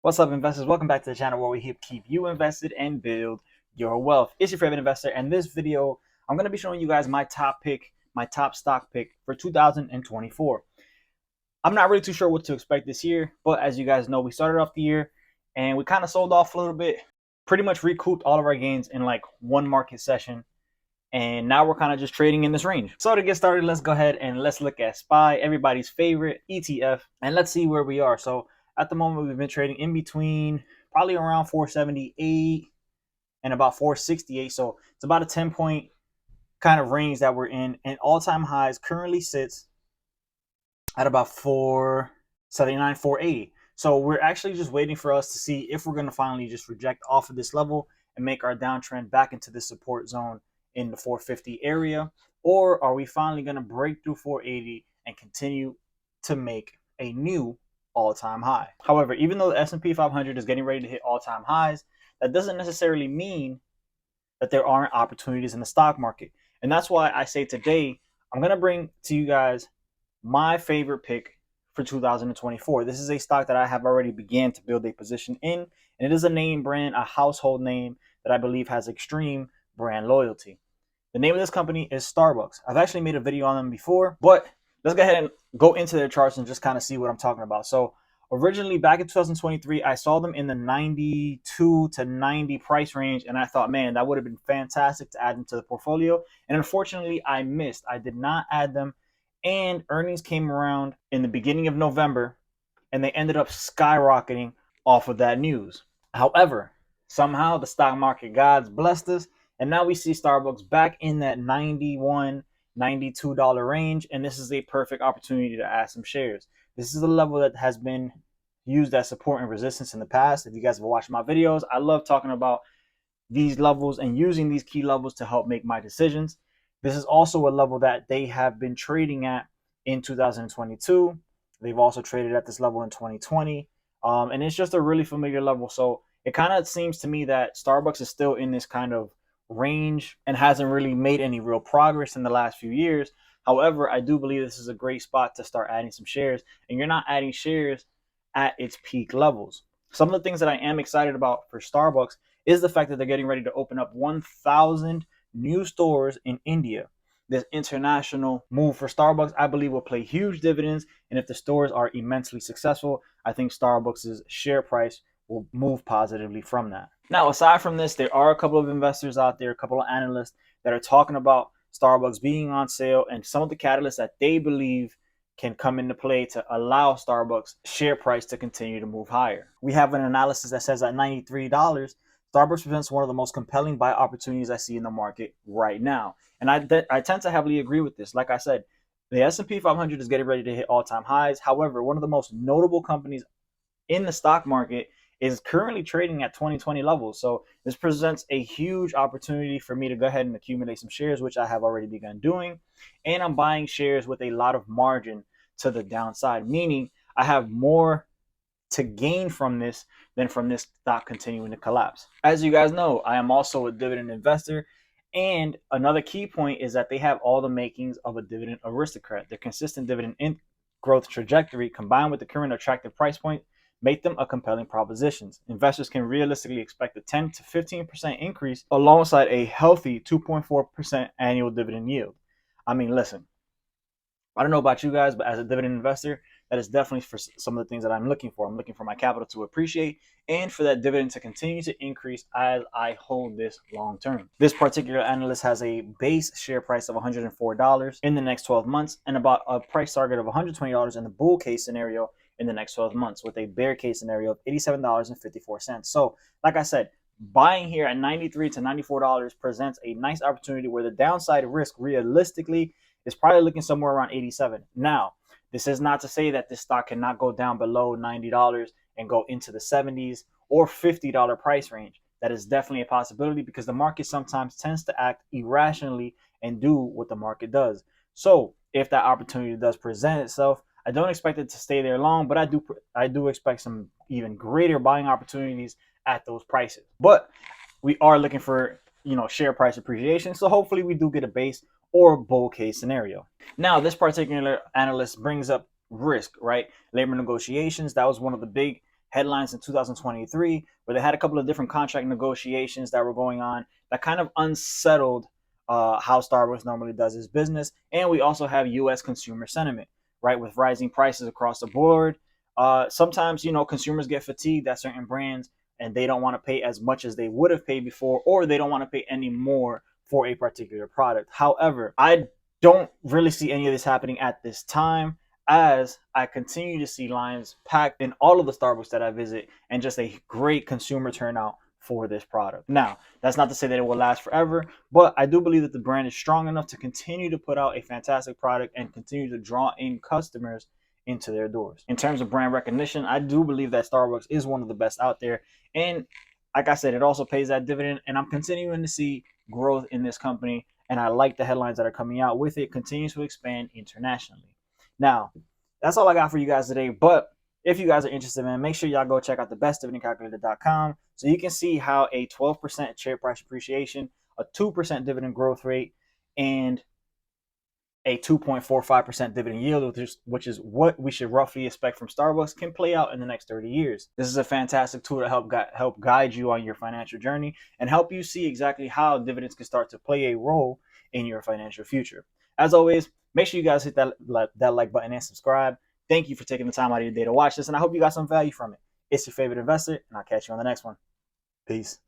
What's up, investors? Welcome back to the channel where we keep you invested and build your wealth. It's your favorite investor, and this video, I'm going to be showing you guys my top pick, my top stock pick for 2024. I'm not really too sure what to expect this year, but as you guys know, we started off the year and we kind of sold off a little bit, pretty much recouped all of our gains in like one market session. And now we're kind of just trading in this range. So to get started, let's go ahead and let's look at SPY, everybody's favorite ETF, and let's see where we are. So at the moment, we've been trading in between probably around 478 and about 468. So it's about a 10-point kind of range that we're in. And all-time highs currently sits at about 479, 480. So we're actually just waiting for us to see if we're going to finally just reject off of this level and make our downtrend back into the support zone in the 450 area, or are we finally going to break through 480 and continue to make a new all-time high? However, even though the S&P 500 is getting ready to hit all-time highs, that doesn't necessarily mean that there aren't opportunities in the stock market. And that's why I say today I'm going to bring to you guys my favorite pick for 2024. This is a stock that I have already began to build a position in, and it is a name brand, a household name that I believe has extreme brand loyalty. The name of this company is Starbucks. I've actually made a video on them before, but let's go ahead and go into their charts and just kind of see what I'm talking about. So originally back in 2023, I saw them in the 92 to 90 price range, and I thought, man, that would have been fantastic to add them to the portfolio. And unfortunately, I missed. I did not add them, and earnings came around in the beginning of November, and they ended up skyrocketing off of that news. However, somehow the stock market gods blessed us, and now we see Starbucks back in that $91, $92 range, and this is a perfect opportunity to add some shares. This is a level that has been used as support and resistance in the past. If you guys have watched my videos, I love talking about these levels and using these key levels to help make my decisions. This is also a level that they have been trading at in 2022. They've also traded at this level in 2020. And it's just a really familiar level. So it kind of seems to me that Starbucks is still in this kind of range and hasn't really made any real progress in the last few years. However, I do believe this is a great spot to start adding some shares, and you're not adding shares at its peak levels. Some of the things that I am excited about for Starbucks is the fact that they're getting ready to open up 1,000 new stores in India. This international move for Starbucks, I believe, will pay huge dividends. And if the stores are immensely successful, I think Starbucks' share price will move positively from that. Now, aside from this, there are a couple of investors out there, a couple of analysts that are talking about Starbucks being on sale and some of the catalysts that they believe can come into play to allow Starbucks share price to continue to move higher. We have an analysis that says at $93, Starbucks presents one of the most compelling buy opportunities I see in the market right now. And I tend to heavily agree with this. Like I said, the S&P 500 is getting ready to hit all-time highs. However, one of the most notable companies in the stock market is currently trading at 2020 levels. So this presents a huge opportunity for me to go ahead and accumulate some shares, which I have already begun doing. And I'm buying shares with a lot of margin to the downside, meaning I have more to gain from this than from this stock continuing to collapse. As you guys know, I am also a dividend investor. And another key point is that they have all the makings of a dividend aristocrat. Their consistent dividend growth trajectory combined with the current attractive price point make them a compelling proposition. Investors can realistically expect a 10 to 15% increase alongside a healthy 2.4% annual dividend yield. I mean, listen, I don't know about you guys, but as a dividend investor, that is definitely for some of the things that I'm looking for. I'm looking for my capital to appreciate and for that dividend to continue to increase as I hold this long term. This particular analyst has a base share price of $104 in the next 12 months and about a price target of $120 in the bull case scenario in the next 12 months with a bear case scenario of $87.54. So, like I said, buying here at $93 to $94 presents a nice opportunity where the downside risk realistically is probably looking somewhere around 87. Now, this is not to say that this stock cannot go down below $90 and go into the 70s or $50 price range. That is definitely a possibility because the market sometimes tends to act irrationally and do what the market does. So if that opportunity does present itself, I don't expect it to stay there long, but I do expect some even greater buying opportunities at those prices. But we are looking for, share price appreciation. So hopefully we do get a base or bull case scenario. Now, this particular analyst brings up risk, right? Labor negotiations, that was one of the big headlines in 2023 where they had a couple of different contract negotiations that were going on that kind of unsettled how Starbucks normally does its business. And we also have U.S. consumer sentiment, right, with rising prices across the board. Sometimes, consumers get fatigued at certain brands and they don't want to pay as much as they would have paid before, or they don't want to pay any more for a particular product. However, I don't really see any of this happening at this time, as I continue to see lines packed in all of the Starbucks that I visit and just a great consumer turnout for this product. Now, that's not to say that it will last forever, but I do believe that the brand is strong enough to continue to put out a fantastic product and continue to draw in customers into their doors. In terms of brand recognition, I do believe that Starbucks is one of the best out there. And like I said, it also pays that dividend, and I'm continuing to see growth in this company, and I like the headlines that are coming out with it. Continues to expand internationally. Now, that's all I got for you guys today, but if you guys are interested, man, make sure y'all go check out thebestdividendcalculator.com so you can see how a 12% share price appreciation, a 2% dividend growth rate, and a 2.45% dividend yield, which is what we should roughly expect from Starbucks, can play out in the next 30 years. This is a fantastic tool to help guide you on your financial journey and help you see exactly how dividends can start to play a role in your financial future. As always, make sure you guys hit that like button and subscribe. Thank you for taking the time out of your day to watch this, and I hope you got some value from it. It's your favorite investor, and I'll catch you on the next one. Peace.